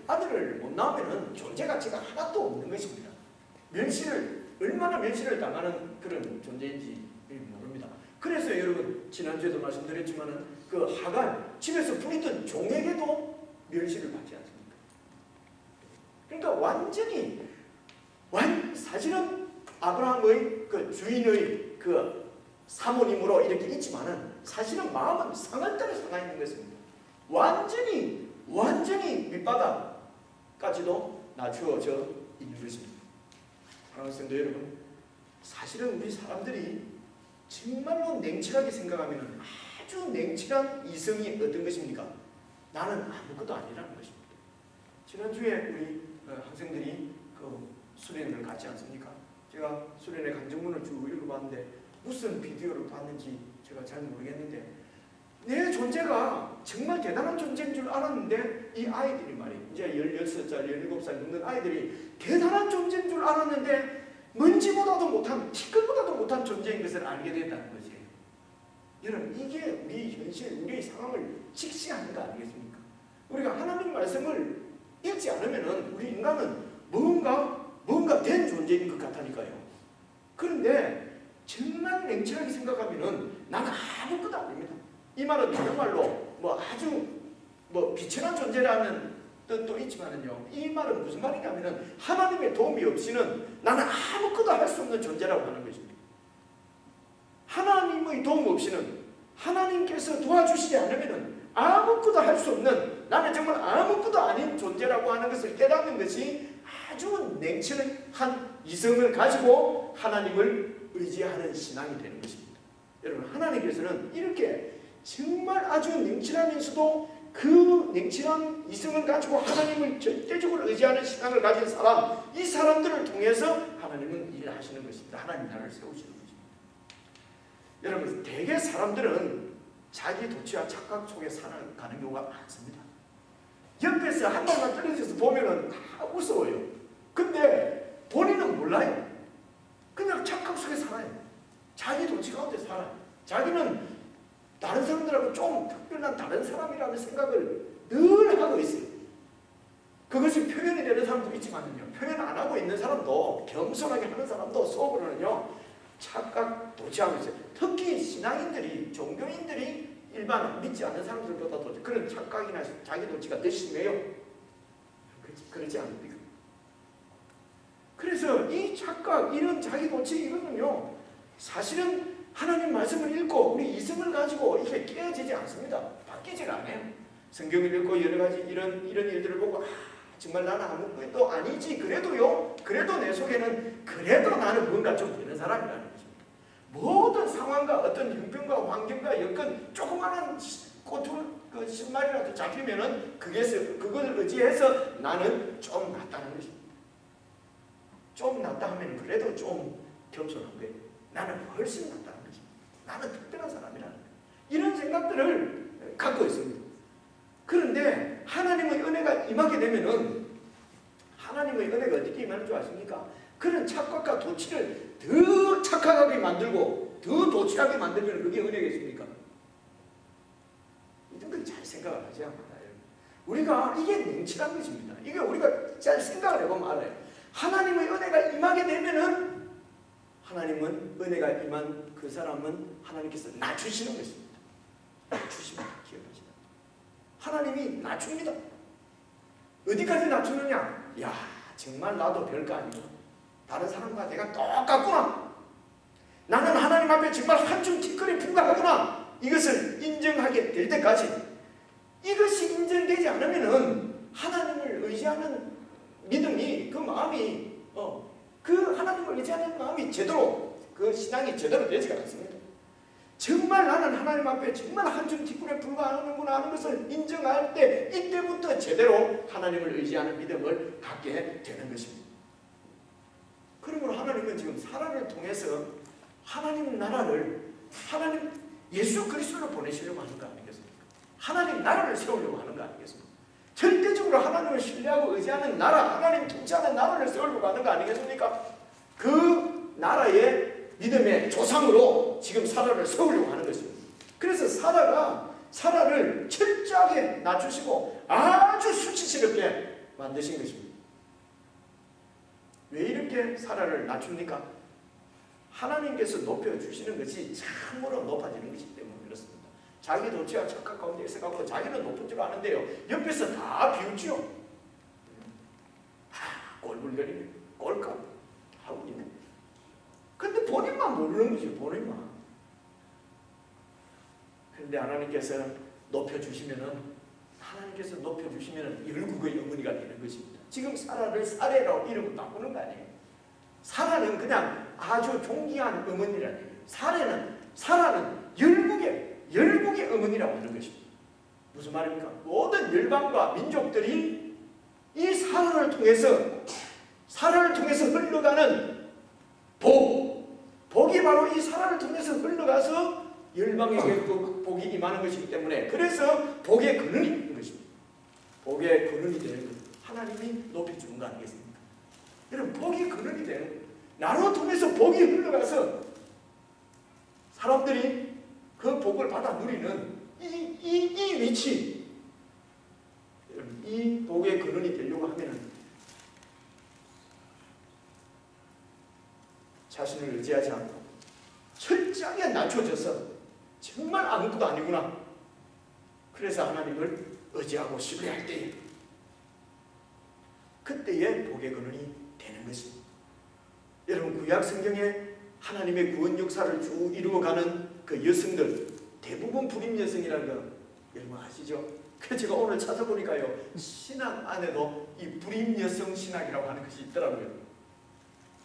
아들을 못 낳으면 존재 가치가 하나도 없는 것입니다. 얼마나 멸시를 당하는 그런 존재인지 모릅니다. 그래서 여러분 지난주에도 말씀드렸지만은 그 하갈 집에서 부리던 종에게도 멸시를 받지 않습니까? 그러니까 완전히 사실은 아브라함의 그 주인의 그 사모님으로 이렇게 있지만은 사실은 마음은 상할 대로 상하 있는 것입니다. 완전히 밑바닥까지도 낮추어져 있는 것입니다. 사랑하는 성도 여러분, 사실은 우리 사람들이 정말로 냉철하게 생각하면 아주 냉철한 이성이 어떤 것입니까? 나는 아무것도 아니라는 것입니다. 지난주에 우리 학생들이 그 수련을 갔지 않습니까? 제가 수련회 강정문을 쭉 읽어봤는데 무슨 비디오를 봤는지 제가 잘 모르겠는데 내 존재가 정말 대단한 존재인 줄 알았는데 이 아이들이 말이에요. 이제 16살, 17살 넘는 아이들이 대단한 존재인 줄 알았는데 먼지보다도 못한, 티끌보다도 못한 존재인 것을 알게 됐다는 것이에요. 여러분, 이게 우리 현실, 우리의 상황을 직시하는 거 아니겠습니까? 우리가 하나님 말씀을 읽지 않으면 우리 인간은 뭔가 된 존재인 것 같다니까요. 그런데 정말 냉철하게 생각하면 나는 아무것도 아닙니다. 이 말은 정말로 아주 비천한 존재라는 뜻도 있지만은요, 이 말은 무슨 말이냐면은 하나님의 도움이 없이는 나는 아무것도 할 수 없는 존재라고 하는 것입니다. 하나님의 도움 없이는, 하나님께서 도와주시지 않으면은 아무것도 할 수 없는, 나는 정말 아무것도 아닌 존재라고 하는 것을 깨닫는 것이 아주 냉철한 이성을 가지고 하나님을 의지하는 신앙이 되는 것입니다. 여러분, 하나님께서는 이렇게 정말 아주 냉철하면서도 그 냉철한 이성을 가지고 하나님을 절대적으로 의지하는 신앙을 가진 사람, 이 사람들을 통해서 하나님은 일을 하시는 것입니다. 하나님 나라를 세우시는 것입니다. 여러분, 대개 사람들은 자기 도취와 착각 속에 살아가는 경우가 많습니다. 옆에서 한 발만 떨어져서 보면은 무서워요. 근데 본인은 몰라요. 그냥 착각 속에 살아요. 자기 도취 가운데 살아요. 자기는 다른 사람들하고 좀 특별한 다른 사람이라는 생각을 늘 하고 있어요. 그것이 표현이 되는 사람도 있지만요, 표현 안 하고 있는 사람도, 겸손하게 하는 사람도 속으로는요 착각 도취하고 있어요. 특히 신앙인들이, 종교인들이 일반 믿지 않는 사람들보다도 그런 착각이나 자기 도취가 더 심해요. 그렇지 않습니까? 그래서 이 착각, 이런 자기 도취, 이거는요 사실은 하나님 말씀을 읽고 우리 이성을 가지고 이게 깨어지지 않습니다. 바뀌질 않아요. 성경을 읽고 여러 가지 이런 일들을 보고 정말 나는 아무것도 아니지. 그래도 내 속에는 그래도 나는 뭔가 좀 되는 사람이라는 것입니다. 모든 상황과 어떤 형편과 환경과 여건 조그마한 꼬투리 신발이라도 잡히면은 그것을 의지해서 나는 좀 낫다는 것입니다. 좀 낫다 하면 그래도 좀 겸손한 거예요. 나는 훨씬 낫다는 것입니다. 나는 특별한 사람이라는 거예요. 이런 생각들을 갖고 있습니다. 그런데 하나님의 은혜가 임하게 되면은, 하나님의 은혜가 어떻게 임하는 줄 아십니까? 그런 착각과 도취를 더 착각하게 만들고 더 도취하게 만들면 그게 은혜겠습니까? 이런 걸 잘 생각을 하지 않습니다. 우리가 이게 냉철한 것입니다. 이게 우리가 잘 생각을 해보면 알아요. 하나님의 은혜가 임하게 되면은, 하나님은 은혜가 임한 그 사람은 하나님께서 낮추시는 것입니다. 낮추십니다. 기억하시다. 하나님이 낮춥니다. 어디까지 낮추느냐? 야, 정말 나도 별거 아니고 다른 사람과 내가 똑같구나. 나는 하나님 앞에 정말 한줌 티끌에 불과하구나. 이것을 인정하게 될 때까지, 이것이 인정되지 않으면은 하나님을 의지하는 믿음이, 그 마음이 그 하나님을 의지하는 마음이 제대로, 그 신앙이 제대로 되지가 않습니다. 정말 나는 하나님 앞에 정말 한줌 티끌에 불과하는구나 하는 것을 인정할 때, 이때부터 제대로 하나님을 의지하는 믿음을 갖게 되는 것입니다. 그러므로 하나님은 지금 사라를 통해서 하나님 나라를, 하나님 예수 그리스도를 보내시려고 하는 거 아니겠습니까? 하나님 나라를 세우려고 하는 거 아니겠습니까? 절대적으로 하나님을 신뢰하고 의지하는 나라, 하나님 통치하는 나라를 세우려고 하는 거 아니겠습니까? 그 나라의 믿음의 조상으로 지금 사라를 세우려고 하는 것입니다. 그래서 사라를 철저하게 낮추시고 아주 수치스럽게 만드신 것입니다. 왜 이렇게 사라를 낮춥니까? 하나님께서 높여주시는 것이 참으로 높아지는 것이기 때문에 그렇습니다. 자기 도치와 착각 가운데 있어갖고 자기는 높은 줄 아는데요, 옆에서 다 비웃지요. 꼴불거리네, 꼴값 하고 있네. 근데 본인만 모르는 거죠, 본인만. 그런데 하나님께서 높여주시면은, 열국의 어머니가 되는 것입니다. 지금 사라를 사례라고 이름을 바꾸는 거 아니에요. 사라는 그냥 아주 존귀한 어머니라는 얘기예요. 사라는 열국의 어머니라고 하는 것입니다. 무슨 말입니까? 모든 열방과 민족들이 이 사라를 통해서 흘러가는 복이 바로 이 사라를 통해서 흘러가서 열방에게 복이 임하는 것이기 때문에, 그래서 복의 근원이 있는 것입니다. 복의 근원이 되는 것, 하나님이 높여주는 거 아니겠습니까? 여러분, 복이 근원이 되는 거예요. 나로 통해서 복이 흘러가서 사람들이 그 복을 받아 누리는 이 위치, 이 복의 근원이 되려고 하면은 자신을 의지하지 않고 철저하게 낮춰져서 정말 아무것도 아니구나, 그래서 하나님을 의지하고 신뢰할 때에, 그때의 복의 근원이 되는 것입니다. 여러분, 구약 성경에 하나님의 구원 역사를 쭉 이루어가는 그 여성들, 대부분 불임 여성이라는 거 여러분 아시죠? 그래서 제가 오늘 찾아보니까요, 신학 안에도 이 불임 여성 신학이라고 하는 것이 있더라고요.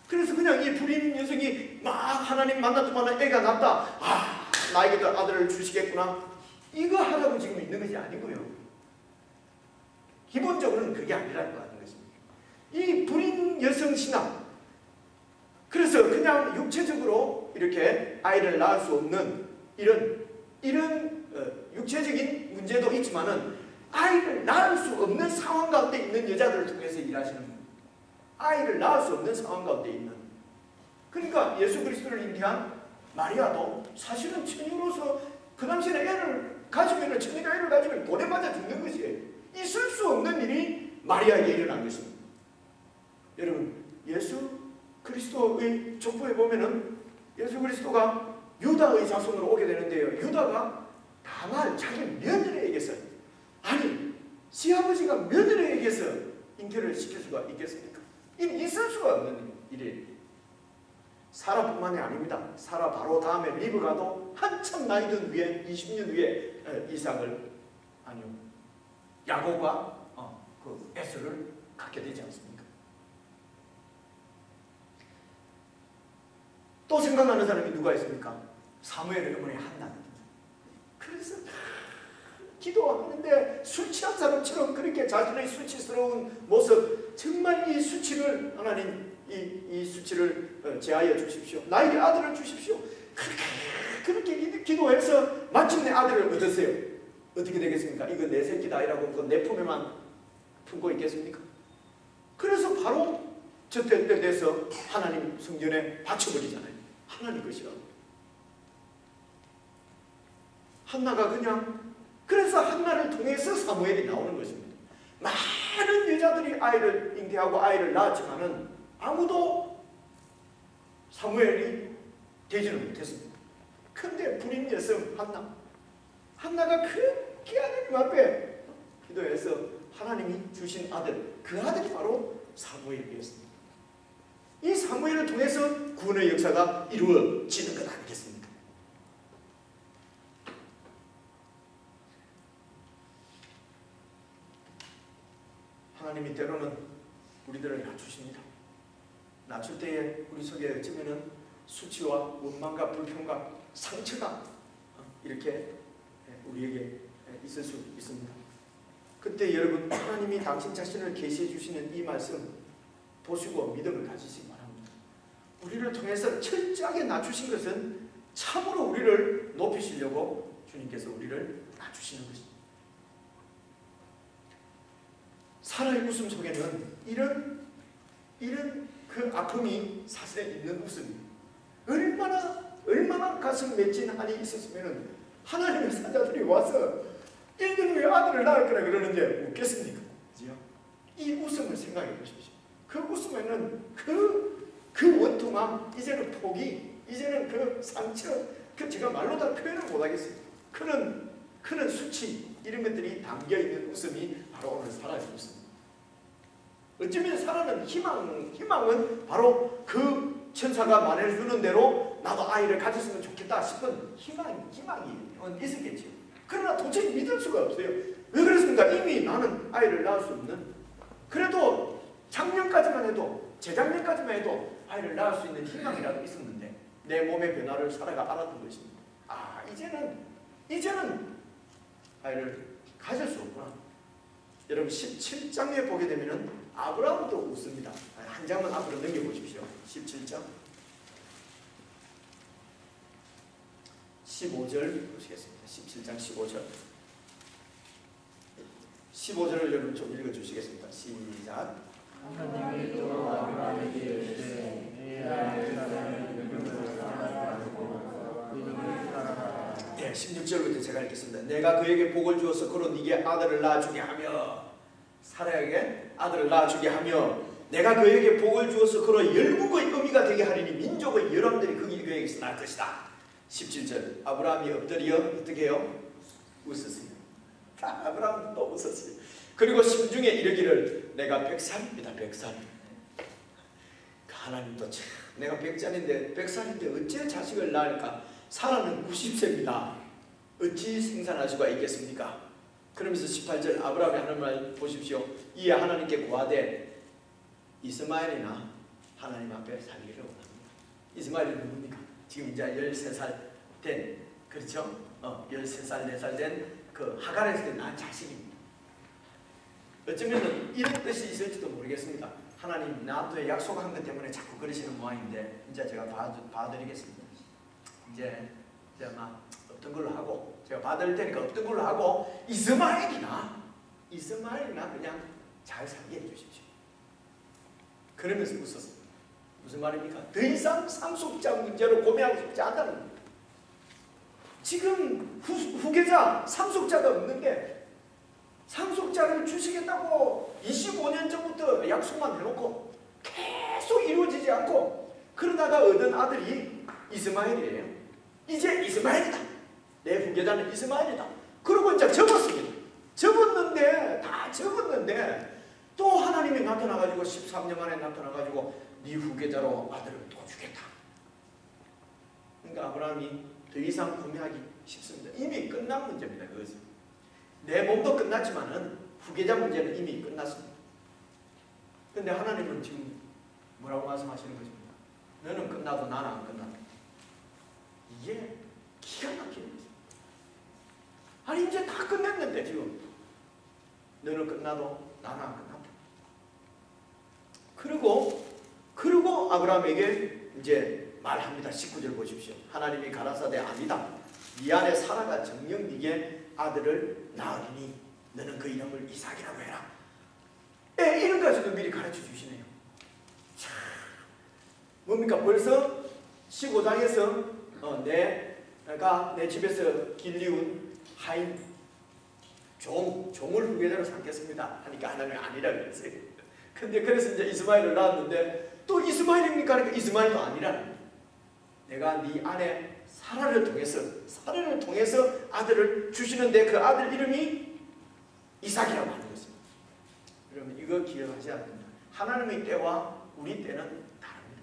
그래서 그냥 이 불임 여성이 막 하나님 만났더만 애가 낳다, 나에게도 아들을 주시겠구나, 이거 하라고 지금 있는 것이 아니고요. 기본적으로는 그게 아니라는 거 하는 것입니다. 이 불임 여성 신학, 그래서 그냥 육체적으로 이렇게 아이를 낳을 수 없는 이런 육체적인 문제도 있지만은, 아이를 낳을 수 없는 상황 가운데 있는 여자들을 통해서 일하시는 분, 아이를 낳을 수 없는 상황 가운데 있는, 그러니까 예수 그리스도를 잉태한 마리아도 사실은 처녀로서 그 당시에는 처녀가 애를 가지면 돌에 맞아 죽는 것이에요. 있을 수 없는 일이 마리아에게 일어난 것입니다. 여러분, 예수 그리스도의 족보에 보면은 예수 그리스도가 유다의 자손으로 오게 되는데요, 유다가 다말 자기 며느리에게서, 아니 시아버지가 며느리에게서 잉태를 시킬 수가 있겠습니까? 이는 있을 수가 없는 일이에요. 사라뿐만이 아닙니다. 사라 바로 다음에 리브가도 한참 나이 든 후에 20년 후에 야곱과 그 에서를 갖게 되지 않습니까? 또 생각나는 사람이 누가 있습니까? 사무엘의 어머니 한나. 그래서 기도하는데 술 취한 사람처럼 그렇게 자신의 수치스러운 모습, 정말 이 수치를, 하나님 이 수치를 제하여 주십시오, 나에게 아들을 주십시오, 그렇게 기도해서 마침내 아들을 얻었어요. 어떻게 되겠습니까? 이거 내 새끼다 이라고 내 품에만 품고 있겠습니까? 그래서 바로 저때 돼서 하나님 성전에 바쳐버리잖아요. 하나님 것이라고. 한나가 그냥, 그래서 한나를 통해서 사무엘이 나오는 것입니다. 많은 여자들이 아이를 잉태하고 아이를 낳았지만은 아무도 사무엘이 되지는 못했습니다. 근데 불임 여성 한나가 그렇게 하나님 앞에 기도해서 하나님이 주신 아들, 그 아들이 바로 사무엘이었습니다. 이 사무엘을 통해서 구원의 역사가 이루어지는 것 아니겠습니까? 하나님이 때로는 우리들을 낮추십니다. 낮출 때에 우리 속에 어쩌면은 수치와 원망과 불평과 상처가 이렇게 우리에게 있을 수 있습니다. 그때 여러분, 하나님이 당신 자신을 계시해 주시는 이 말씀 보시고 믿음을 가지시기 바랍니다. 우리를 통해서 철저하게 낮추신 것은 참으로 우리를 높이시려고 주님께서 우리를 낮추시는 것입니다. 사라의 웃음 속에는 이런 그 아픔이 사실에 있는 웃음입니다. 얼마나 가슴 맺힌 한이 있었으면 하나님의 사자들이 와서 1년 후에 아들을 낳을 거라 그러는데 웃겠습니까? 그죠? 이 웃음을 생각해 보십시오. 그 웃음에는 그 원통함, 이제는 포기, 이제는 그 상처, 제가 말로 다 표현을 못하겠어요. 그런 수치, 이런 것들이 담겨있는 웃음이 바로 오늘 살아있는 웃음. 어쩌면 살아는 희망은 바로 그 천사가 말해주는 대로 나도 아이를 가졌으면 좋겠다 싶은 희망이 있었겠죠. 그러나 도저히 믿을 수가 없어요. 왜 그렇습니까? 이미 나는 아이를 낳을 수 없는, 그래도 작년까지만 해도, 재작년까지만 해도 아이를 낳을 수 있는 희망이라도 있었는데 내 몸의 변화를 사라가 알았던 것입니다. 아, 이제는 아이를 가질 수 없구나. 여러분 17장에 보게 되면은 아브라함도 웃습니다. 한 장만 앞으로 넘겨보십시오. 17장 15절 보시겠습니다. 17장 15절 15절을 여러분 좀 읽어주시겠습니다. 시작. 하나님이 또 아브라함에게 이르시되 네, 16절부터 제가 읽겠습니다. 내가 그에게 복을 주어서 그로 네게 아들을 낳아주게 하며, 사라에게 아들을 낳아주게 하며, 내가 그에게 복을 주어서 그로 열국의 의미가 되게 하리니 민족의 여러분들이 그에게서 날 것이다. 17절 아브라함이 엎드려 어떻게 해요? 웃었어요. 아브라함 또 웃었어요. 그리고 심중에 이르기를 내가 100살입니다. 100살. 하나님도 참, 내가 100살인데 100살인데 어째 자식을 낳을까? 사라는 90세입니다. 어찌 생산할 수가 있겠습니까? 그러면서 18절 아브라함이 하는 말 보십시오. 이에 하나님께 구하되 이스마엘이나 하나님 앞에 살기를 원합니다. 이스마엘이 누굽니까? 지금 이제 13살 된, 그렇죠? 13살, 4살 된 그 하갈에서 낳은 자식입니다. 어쩌면 이런 뜻이 있을지도 모르겠습니다. 하나님 나한테 약속한 것 때문에 자꾸 그러시는 모양인데 이제 제가 봐드리겠습니다. 이제 막 없던 걸로 하고, 제가 봐드릴 테니까 없던 걸로 하고 이스마엘이나 그냥 잘 살게 해주십시오. 그러면서 웃었어요. 무슨 말입니까? 더 이상 상속자 문제로 고민하고 싶지 않다는 겁니다. 지금 후계자, 상속자가 없는 게, 상속자를 주시겠다고 25년 전부터 약속만 해놓고 계속 이루어지지 않고, 그러다가 얻은 아들이 이스마엘이에요. 이제 이스마엘이다. 내 후계자는 이스마엘이다. 그러고 이제 접었습니다. 다 접었는데 또 하나님이 나타나가지고 13년 만에 나타나가지고 네 후계자로 아들을 또 주겠다. 그러니까 아브라함이 더 이상 고민하기 쉽습니다. 이미 끝난 문제입니다. 그것은. 내 몸도 끝났지만은 후계자 문제는 이미 끝났습니다. 그런데 하나님은 지금 뭐라고 말씀하시는 것입니까? 너는 끝나도 나는 안 끝났다. 이게 기가 막히는 거죠. 아니 이제 다 끝냈는데 지금 너는 끝나도 나는 안 끝났다. 그리고 아브라함에게 이제 말합니다. 19절 보십시오. 하나님이 가라사대 아니다. 네 안에 사라가 정녕 네게 아들을 낳으리니 너는 그 이름을 이삭이라고 해라. 이런 것까지도 미리 가르쳐 주시네요. 참, 뭡니까? 벌써 15장에서 내가 내 집에서 길리운 하인 종을 후계자로 삼겠습니다 하니까 하나님이 아니라 그랬어요. 근데 그래서 이제 이스마엘을 낳았는데 또 이스마엘입니까? 그러니까 이스마엘도 아니라는 거예요. 내가 네 안에 사라를 통해서 아들을 주시는데 그 아들 이름이 이삭이라고 하는 것입니다. 여러분 이거 기억하셔야 됩니다. 하나님의 때와 우리 때는 다릅니다.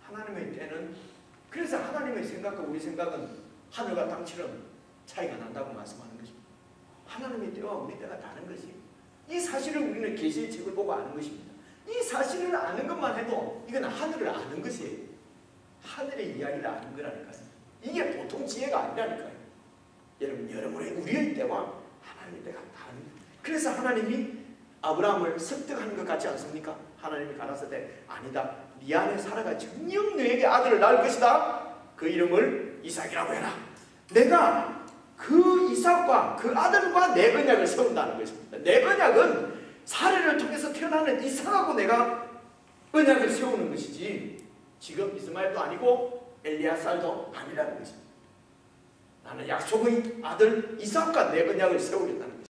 하나님의 때는, 그래서 하나님의 생각과 우리 생각은 하늘과 땅처럼 차이가 난다고 말씀하는 것입니다. 하나님의 때와 우리 때가 다른 것이, 이 사실을 우리는 계시의 책을 보고 아는 것입니다. 이 사실을 아는 것만 해도 이건 하늘을 아는 것이에요. 하늘의 이야기를 아는 거라니까요. 이게 보통 지혜가 아니라니까요. 여러분의 우리의 때와 하나님의 때가 다릅니다. 그래서 하나님이 아브라함을 설득하는 것 같지 않습니까? 하나님이 가라사대 아니다. 네 안에 사라가 정녕 너에게 아들을 낳을 것이다. 그 이름을 이삭이라고 해라. 내가 그 이삭과 그 아들과 내 언약을 세운다는 것입니다. 내 언약은 사례를 통해서 태어나는 이삭하고 내가 언약을 세우는 것이지 지금 이스마엘도 아니고 엘리야살도 아니라는 것입니다. 나는 약속의 아들 이삭과 내 언약을 세우겠다는 것입니다.